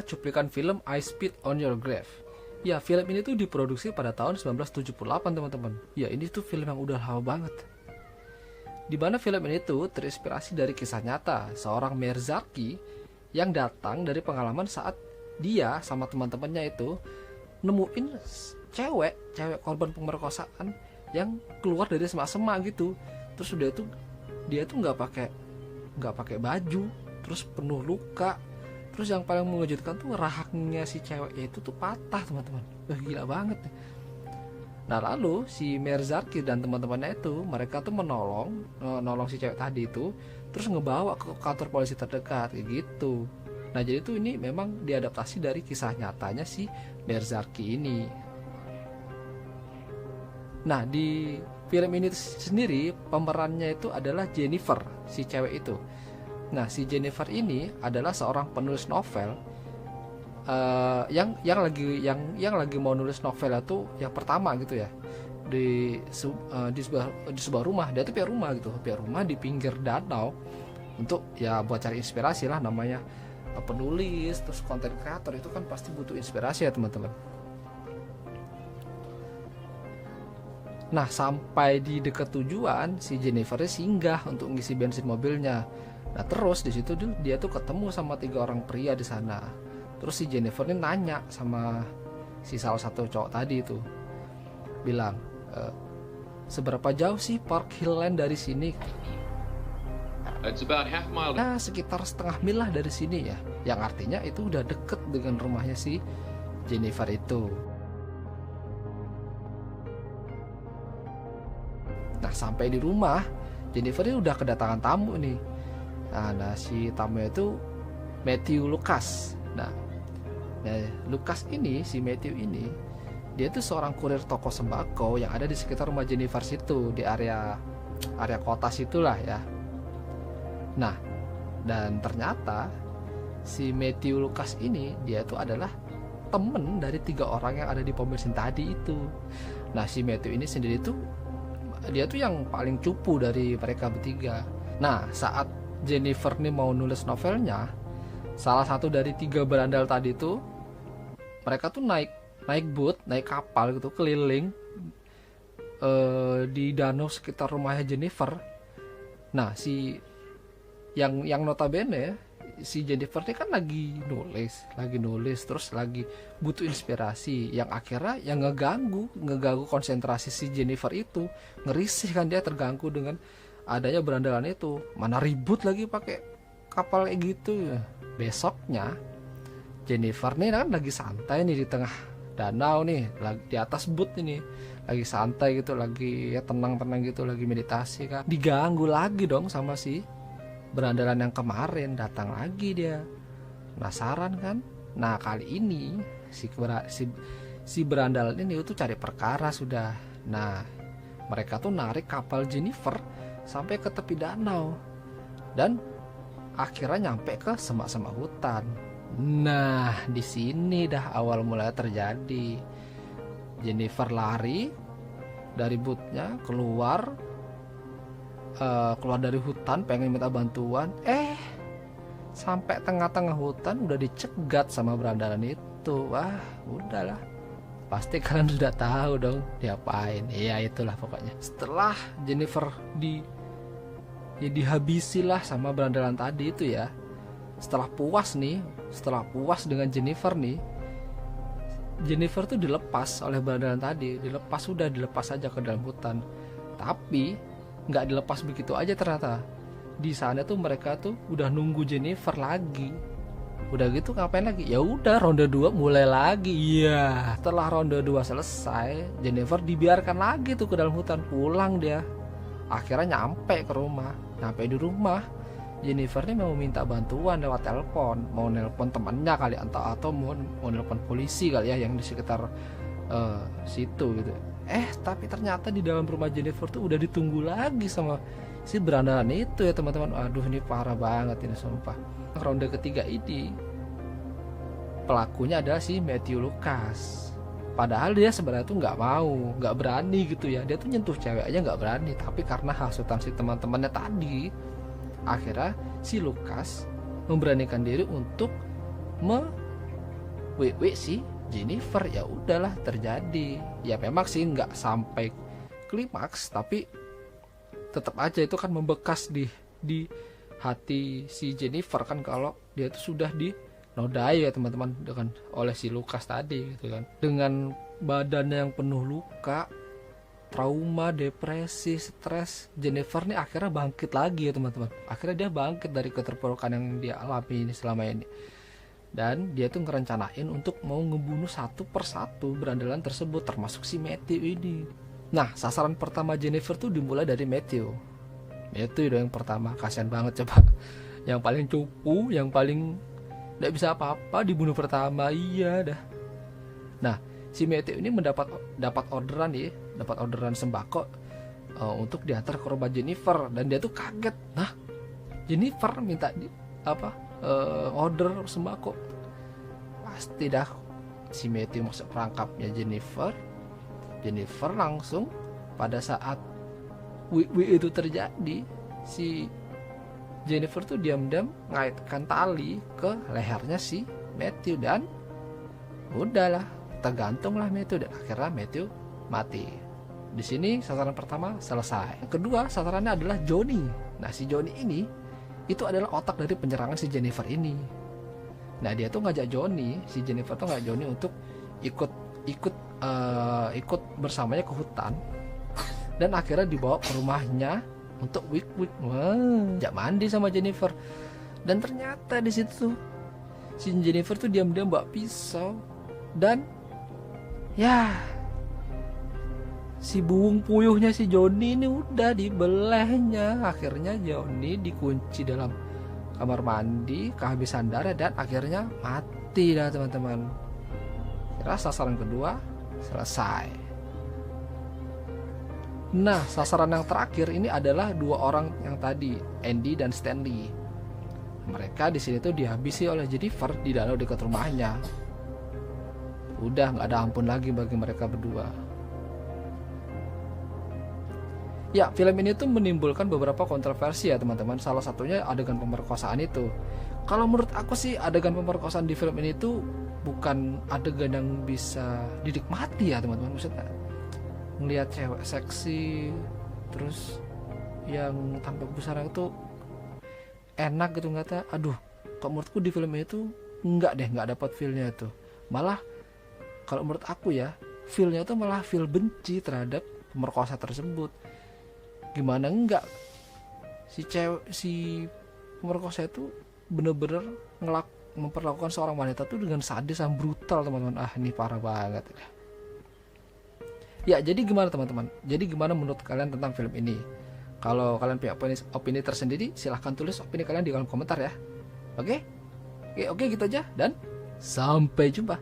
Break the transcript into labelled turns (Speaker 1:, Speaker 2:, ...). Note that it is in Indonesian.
Speaker 1: cuplikan film I Spit on Your Grave. Ya, film ini tuh diproduksi pada tahun 1978 teman-teman. Ya, ini tuh film yang udah lama banget. Di mana film ini tuh terinspirasi dari kisah nyata seorang Meir Zarki yang datang dari pengalaman saat dia sama teman-temannya itu nemuin cewek korban pemerkosaan yang keluar dari semak-semak gitu. Terus dia tuh nggak pakai baju, terus penuh luka. Terus yang paling mengejutkan tuh rahangnya si ceweknya itu tuh patah teman-teman. Wah, gila banget. Nah lalu si Meir Zarki dan teman-temannya itu mereka tuh menolong si cewek tadi itu, terus ngebawa ke kantor polisi terdekat kayak gitu. Nah jadi tuh ini memang diadaptasi dari kisah nyatanya si Meir Zarki ini. Nah di film ini sendiri pemerannya itu adalah Jennifer, si cewek itu. Nah si Jennifer ini adalah seorang penulis novel yang lagi mau nulis novel itu yang pertama gitu ya, di sebuah rumah. Dia tuh punya rumah di pinggir danau untuk ya buat cari inspirasi lah. Namanya penulis terus konten kreator itu kan pasti butuh inspirasi ya teman-teman. Nah sampai di dekat tujuan si Jennifer singgah untuk ngisi bensin mobilnya. Nah terus di situ dia tuh ketemu sama 3 orang pria di sana. Terus si Jennifer ini nanya sama si salah satu cowok tadi itu, bilang, seberapa jauh sih Park Hill Lane dari sini?
Speaker 2: It's about half mile.
Speaker 1: Nah sekitar setengah mil lah dari sini ya. Yang artinya itu udah deket dengan rumahnya si Jennifer itu. Nah sampai di rumah Jennifer ini udah kedatangan tamu nih. Nah si tamunya itu Matthew Lucas. Nah Lucas ini, si Matthew ini, dia tuh seorang kurir toko sembako yang ada di sekitar rumah Jennifer situ, di area kota situlah ya. Nah dan ternyata si Matthew Lucas ini dia tuh adalah temen dari 3 orang yang ada di pom bensin tadi itu. Nah si Matthew ini sendiri tuh dia tuh yang paling cupu dari mereka bertiga. Nah saat Jennifer nih mau nulis novelnya, salah satu dari 3 berandal tadi tuh mereka tuh naik kapal gitu keliling di danau sekitar rumahnya Jennifer. Nah si yang notabene si Jennifer ini kan lagi nulis terus lagi butuh inspirasi, yang akhirnya yang ngeganggu konsentrasi si Jennifer itu, ngerisih kan, dia terganggu dengan adanya berandalan itu. Mana ribut lagi pakai kapal kayak gitu. Besoknya Jennifer nih kan lagi santai nih di tengah danau nih, lagi di atas boot ini, lagi santai gitu, lagi ya tenang gitu, lagi meditasi kan. Diganggu lagi dong sama si berandalan yang kemarin. Datang lagi dia, penasaran kan. Nah kali ini si berandalan ini tuh cari perkara sudah. Nah mereka tuh narik kapal Jennifer sampai ke tepi danau dan akhirnya nyampe ke semak-semak hutan. Nah di sini dah awal mulai terjadi. Jennifer lari dari bootnya, keluar dari hutan pengen minta bantuan. Sampai tengah-tengah hutan udah dicegat sama berandalan itu. Wah udahlah, pasti kalian sudah tahu dong diapain. Ya itulah pokoknya. Setelah Jennifer dihabisi lah sama berandalan tadi itu ya. Setelah puas dengan Jennifer nih, Jennifer tuh dilepas oleh berandalan tadi. Dilepas aja ke dalam hutan. Tapi nggak dilepas begitu aja ternyata. Di sana tuh mereka tuh udah nunggu Jennifer lagi. Udah gitu ngapain lagi? Ya udah ronde 2 mulai lagi. Iya. Setelah ronde 2 selesai, Jennifer dibiarkan lagi tuh ke dalam hutan. Pulang dia. Akhirnya nyampe ke rumah. Nyampe di rumah, Jennifer nih mau minta bantuan lewat telepon. Mau nelpon temannya kali, atau mau nelpon polisi kali ya yang di sekitar situ gitu. Tapi ternyata di dalam rumah Jennifer tuh udah ditunggu lagi sama si berandalan itu ya teman-teman. Aduh ini parah banget ini sumpah. Ronde ketiga ini pelakunya adalah si Matthew Lucas. Padahal dia sebenarnya tuh nggak berani gitu ya. Dia tuh nyentuh cewek aja nggak berani. Tapi karena hasutan si teman-temannya tadi, akhirnya si Lucas memberanikan diri untuk WW si Jennifer. Ya udahlah terjadi. Ya memang sih nggak sampai klimaks, tapi tetap aja itu kan membekas di hati si Jennifer kan, kalau dia tuh sudah dinodai ya teman-teman dengan oleh si Lukas tadi gitu kan, dengan badannya yang penuh luka, trauma, depresi, stres. Jennifer nih akhirnya bangkit lagi ya teman-teman. Akhirnya dia bangkit dari keterpurukan yang dia alami ini selama ini. Dan dia tuh ngerencanain untuk mau ngebunuh satu persatu berandalan tersebut, termasuk si Matthew ini. Nah, sasaran pertama Jennifer tuh dimulai dari Matthew. Matthew dong yang pertama, kasihan banget coba. Yang paling cupu, yang paling gak bisa apa-apa dibunuh pertama, iya dah. Nah, si Matthew ini dapat orderan sembako untuk diantar ke rumah Jennifer, dan dia tuh kaget. Nah, Jennifer minta order sembako. Pasti dah si Matthew masuk perangkapnya Jennifer langsung pada saat itu terjadi, si Jennifer tuh diam-diam ngaitkan tali ke lehernya si Matthew, dan udahlah tergantunglah Matthew, dan akhirnya Matthew mati. Di sini sasaran pertama selesai. Yang kedua sasarannya adalah Johnny. Nah, si Johnny ini itu adalah otak dari penyerangan si Jennifer ini. Nah, dia tuh ngajak si Jennifer tuh ngajak Johnny untuk ikut bersamanya ke hutan, dan akhirnya dibawa ke rumahnya untuk week. Jak mandi sama Jennifer, dan ternyata di situ si Jennifer tuh diam-diam bawa pisau, dan ya si buung puyuhnya si Johnny ini udah dibelehnya. Akhirnya Johnny dikunci dalam kamar mandi, kehabisan darah, dan akhirnya mati dah teman-teman. Kira sasaran kedua selesai. Nah, sasaran yang terakhir ini adalah dua orang yang tadi, Andy dan Stanley. Mereka di sini tuh dihabisi oleh Jennifer di dalam dekat rumahnya. Udah nggak ada ampun lagi bagi mereka berdua. Ya, film ini tuh menimbulkan beberapa kontroversi ya teman-teman. Salah satunya adegan pemerkosaan itu. Kalau menurut aku sih adegan pemerkosaan di film ini tuh bukan adegan yang bisa dinikmati ya teman-teman. Maksudnya ngelihat cewek seksi terus yang tanpa busana itu enak gitu, nggak tahu. Aduh, kok menurutku di film ini tuh nggak dapat feelnya tuh. Malah kalau menurut aku ya, feelnya tuh malah feel benci terhadap pemerkosa tersebut. Gimana enggak si pemerkosa itu bener-bener memperlakukan seorang wanita tuh dengan sadis dan brutal teman-teman. Ini parah banget ya. Jadi gimana teman-teman, jadi gimana menurut kalian tentang film ini? Kalau kalian punya opini tersendiri, silahkan tulis opini kalian di kolom komentar ya. Oke gitu aja, dan sampai jumpa.